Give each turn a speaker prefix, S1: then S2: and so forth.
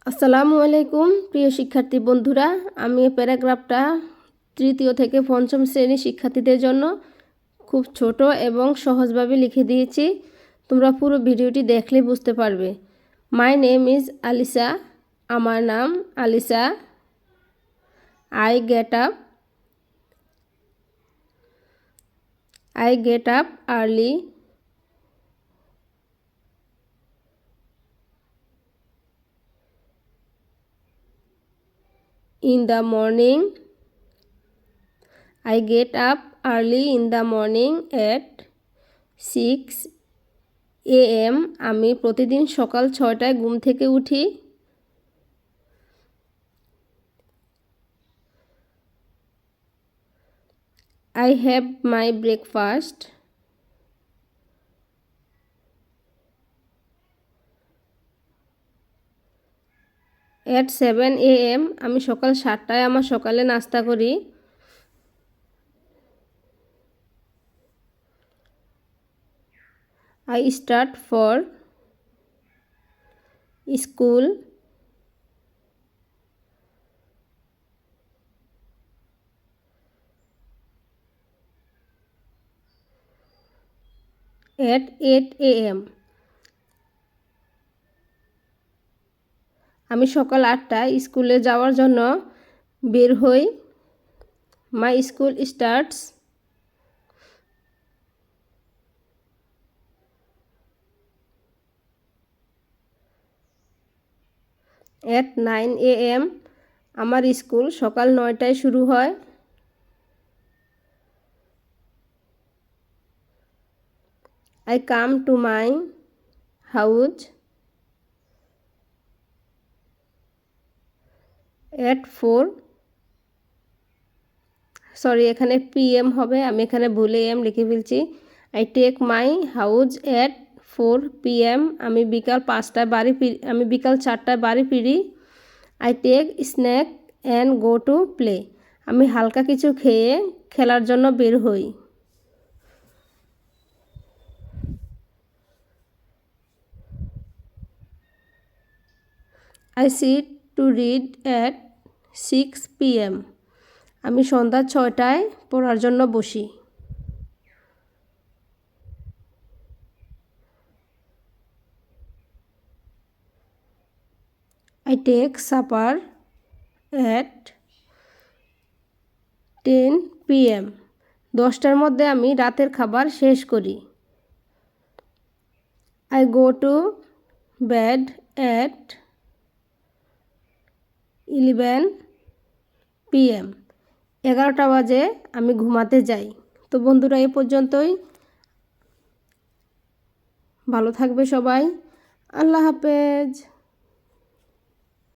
S1: আসসালামু আলাইকুম প্রিয় শিক্ষার্থী বন্ধুরা, আমি এই প্যারাগ্রাফটা তৃতীয় থেকে পঞ্চম শ্রেণীর শিক্ষার্থীদের জন্য খুব ছোট এবং সহজভাবে লিখে দিয়েছি। তোমরা পুরো ভিডিওটি দেখলে বুঝতে পারবে। মাই নেম ইজ আলিসা, আমার নাম Alisa. I get up early. In the morning, I get up early in the morning at 6 AM. আমি প্রতিদিন সকাল 6টায় ঘুম থেকে উঠি। I have my breakfast at 7 AM. আমি সকাল 7টায় আমার সকালে নাস্তা করি। I start for school at 8 AM. আমি সকাল 8টায় স্কুলে যাওয়ার জন্য বের হই। My school starts at 9 AM. আমার স্কুল সকাল 9টায় শুরু হয়। I come to my house at 4. Sorry, এখানে PM হবে, আমি এখানে ভুলে AM লিখে ফেলছি। I take my house at 4 PM. আমি বিকাল 4টায় বাড়ি ফিরি। I take snack and go to play. আমি হালকা কিছু খেয়ে খেলার জন্য বের হই। I sit to read at 6 PM. আমি সন্ধ্যা 6টায় পড়ার জন্য বসি। I take supper at 10 PM. 10টার মধ্যে আমি রাতের খাবার শেষ করি। I go to bed at 11 PM. 11টা বাজে আমি ঘুমাতে যাই। তো বন্ধুরা, এই পর্যন্তই। ভালো থাকবে সবাই। আল্লাহ হাফেজ।